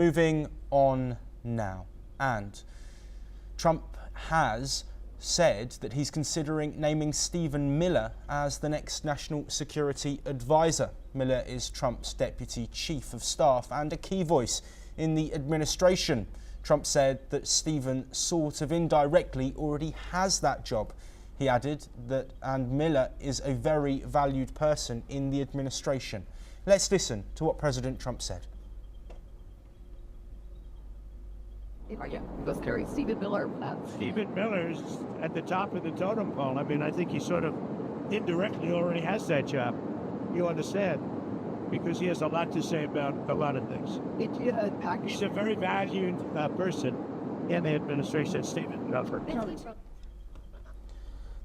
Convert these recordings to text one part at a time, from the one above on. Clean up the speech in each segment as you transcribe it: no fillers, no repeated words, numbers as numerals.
Moving on now, and Trump has said that he's considering naming Stephen Miller as the next national security advisor. Miller is Trump's deputy chief of staff and a key voice in the administration. Trump said that Stephen sort of indirectly already has that job. He added that, and Miller is a very valued person in the administration. Let's listen to what President Trump said. Stephen Miller. Stephen Miller's at the top of the totem pole. I mean, I think he sort of indirectly already has that job. You understand? Because he has a lot to say about a lot of things. He's a very valued person in the administration, Stephen Miller.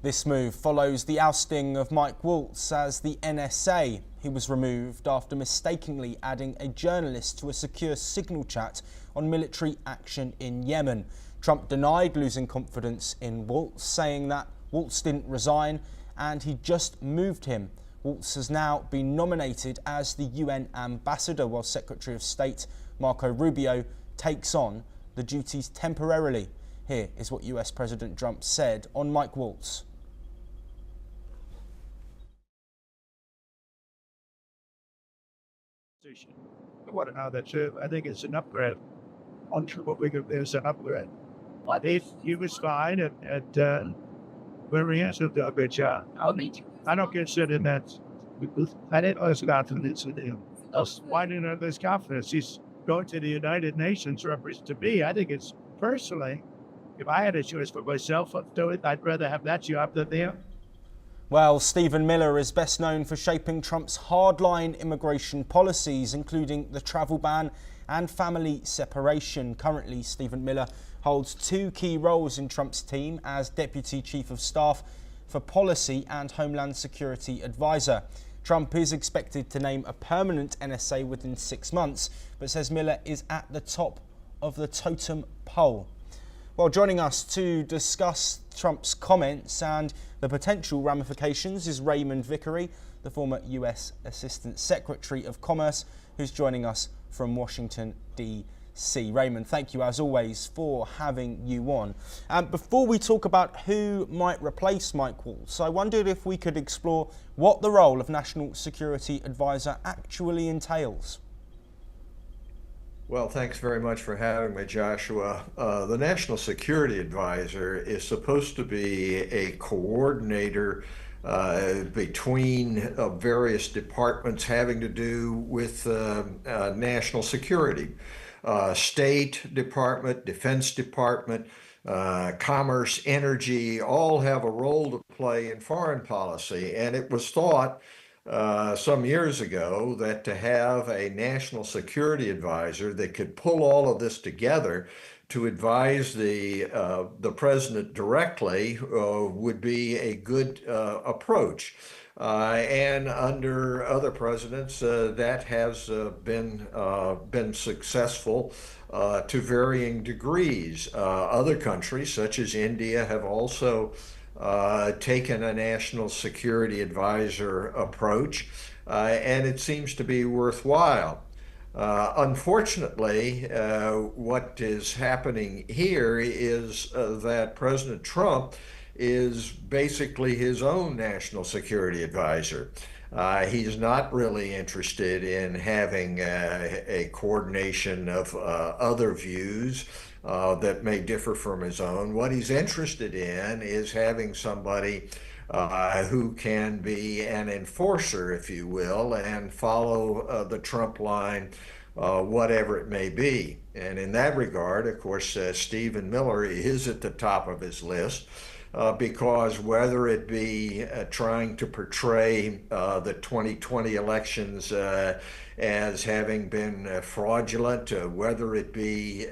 This move follows the ousting of Mike Waltz as the NSA. He was removed after mistakenly adding a journalist to a secure signal chat on military action in Yemen. Trump denied losing confidence in Waltz, saying that Waltz didn't resign and he just moved him. Waltz has now been nominated as the UN ambassador, while Secretary of State Marco Rubio takes on the duties temporarily. Here is what US President Trump said on Mike Waltz. I want to know that too. I think it's an upgrade. On what we could, there's an upgrade. He was fine, and very answered a good job. I don't consider that. I didn't lose confidence in him. Why didn't I lose confidence? He's going to the United Nations to me. I think it's personally, if I had a choice for myself, I'd rather have that job than him. Well, Stephen Miller is best known for shaping Trump's hardline immigration policies, including the travel ban and family separation. Currently, Stephen Miller holds two key roles in Trump's team as Deputy Chief of Staff for Policy and Homeland Security Advisor. Trump is expected to name a permanent NSA within 6 months, but says Miller is at the top of the totem pole. Well, joining us to discuss Trump's comments and the potential ramifications is Raymond Vickery, the former US Assistant Secretary of Commerce, who's joining us from Washington, D.C. Raymond, thank you as always for having you on. Before we talk about who might replace Mike Waltz, I wondered if we could explore what the role of National Security Advisor actually entails. Well, thanks very much for having me, Joshua. The National Security Advisor is supposed to be a coordinator between various departments having to do with national security. State Department, Defense Department, Commerce, Energy, all have a role to play in foreign policy. And it was thought some years ago that to have a national security advisor that could pull all of this together to advise the president directly would be a good approach. And under other presidents, that has been successful to varying degrees. Other countries, such as India, have also taken a national security advisor approach, and it seems to be worthwhile. Unfortunately, what is happening here is that President Trump is basically his own national security advisor. He's not really interested in having a coordination of other views that may differ from his own. What he's interested in is having somebody who can be an enforcer, if you will, and follow the Trump line, whatever it may be. And in that regard, of course, Stephen Miller is at the top of his list. Because whether it be trying to portray the 2020 elections as having been fraudulent, whether it be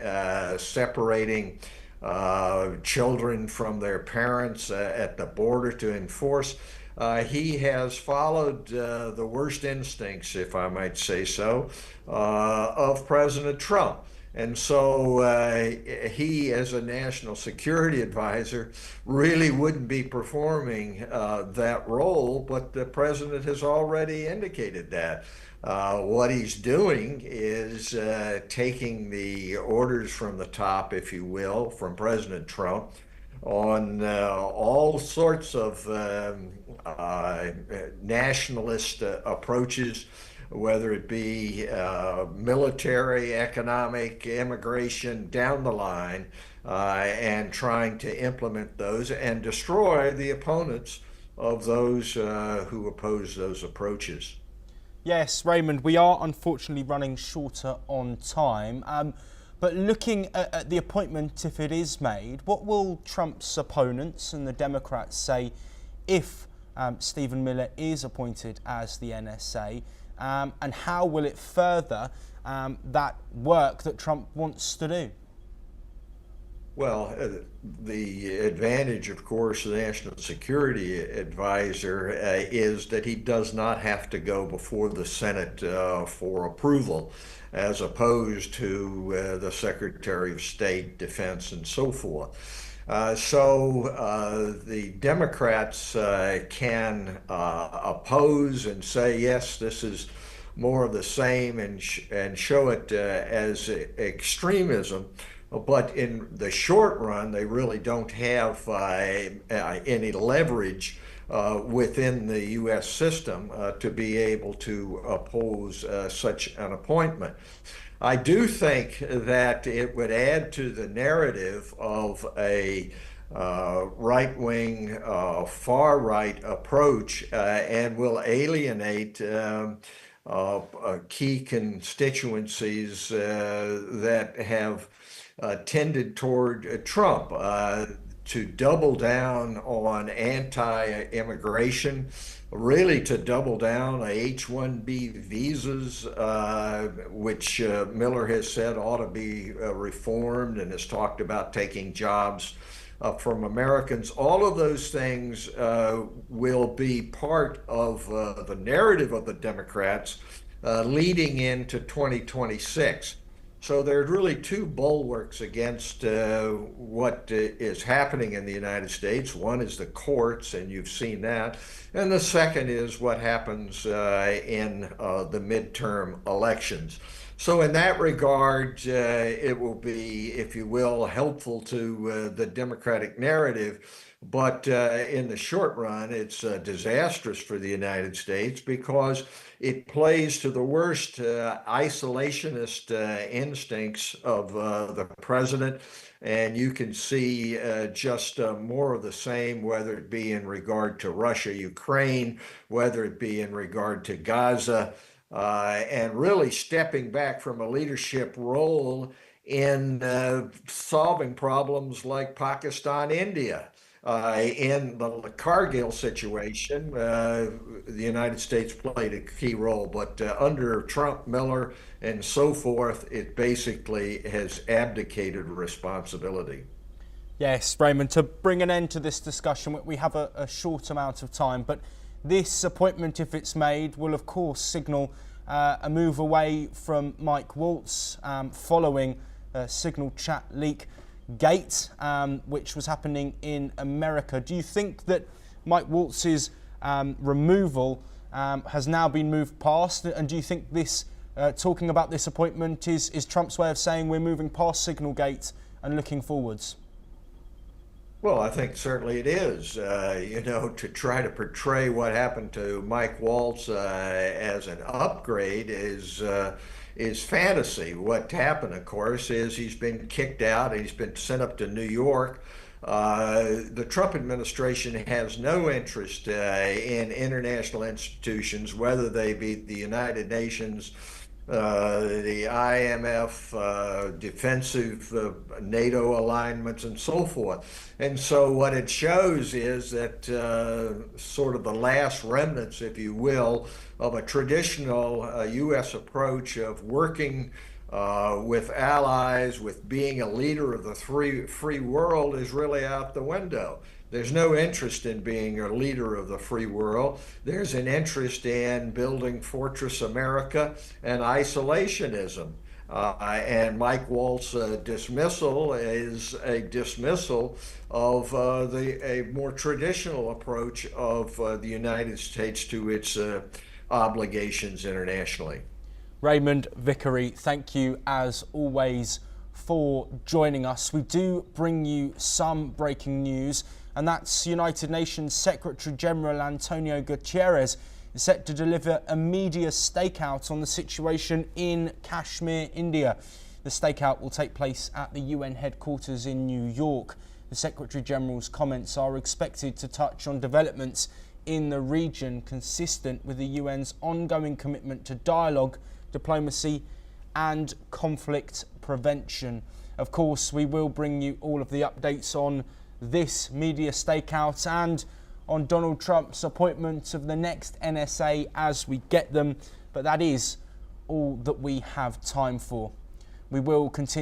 separating children from their parents at the border to enforce, he has followed the worst instincts, if I might say so, of President Trump. And so he, as a national security advisor, really wouldn't be performing that role, but the president has already indicated that. What he's doing is taking the orders from the top, if you will, from President Trump on all sorts of nationalist approaches, whether it be military, economic, immigration, down the line, and trying to implement those and destroy the opponents of those who oppose those approaches. Yes, Raymond, we are unfortunately running shorter on time. But looking at the appointment, if it is made, what will Trump's opponents and the Democrats say if Stephen Miller is appointed as the NSA? And how will it further that work that Trump wants to do? Well, the advantage, of course, of the National Security Advisor is that he does not have to go before the Senate for approval, as opposed to the Secretary of State, Defense, and so forth. So the Democrats can oppose and say, yes, this is more of the same, and show it as extremism. But in the short run, they really don't have any leverage within the U.S. system to be able to oppose such an appointment. I do think that it would add to the narrative of a right-wing, far-right approach and will alienate key constituencies that have tended toward Trump. To double down on anti-immigration, really to double down on H-1B visas, which Miller has said ought to be reformed, and has talked about taking jobs from Americans. All of those things will be part of the narrative of the Democrats leading into 2026. So there's really two bulwarks against what is happening in the United States. One is the courts, and you've seen that. And the second is what happens in the midterm elections. So in that regard, it will be, if you will, helpful to the Democratic narrative. But in the short run, it's disastrous for the United States because it plays to the worst isolationist instincts of the president. And you can see just more of the same, whether it be in regard to Russia, Ukraine, whether it be in regard to Gaza, and really stepping back from a leadership role in solving problems like Pakistan, India. In the Cargill situation, the United States played a key role, but under Trump, Miller, and so forth, it basically has abdicated responsibility. Yes, Raymond, to bring an end to this discussion, we have a short amount of time, but this appointment, if it's made, will of course signal a move away from Mike Waltz following Signal Chat leak gate, which was happening in America. Do you think that Mike Waltz's removal has now been moved past? And do you think this, talking about this appointment, is Trump's way of saying we're moving past Signal Gate and looking forwards? Well, I think certainly it is. To try to portray what happened to Mike Waltz as an upgrade is fantasy. What happened, of course, is he's been kicked out. He's been sent up to New York. The Trump administration has no interest in international institutions, whether they be the United Nations, the IMF, defensive NATO alignments, and so forth. And so what it shows is that sort of the last remnants, if you will, of a traditional U.S. approach of working with allies, with being a leader of the free world is really out the window. There's no interest in being a leader of the free world. There's an interest in building Fortress America and isolationism. And Mike Waltz's dismissal is a dismissal of a more traditional approach of the United States to its obligations internationally. Raymond Vickery, thank you as always for joining us. We do bring you some breaking news, and that's United Nations Secretary General Antonio Guterres is set to deliver a media stakeout on the situation in Kashmir, India. The stakeout will take place at the UN headquarters in New York. The Secretary General's comments are expected to touch on developments in the region consistent with the UN's ongoing commitment to dialogue, diplomacy and conflict prevention. Of course, we will bring you all of the updates on this media stakeout and on Donald Trump's appointment of the next NSA as we get them, but that is all that we have time for. We will continue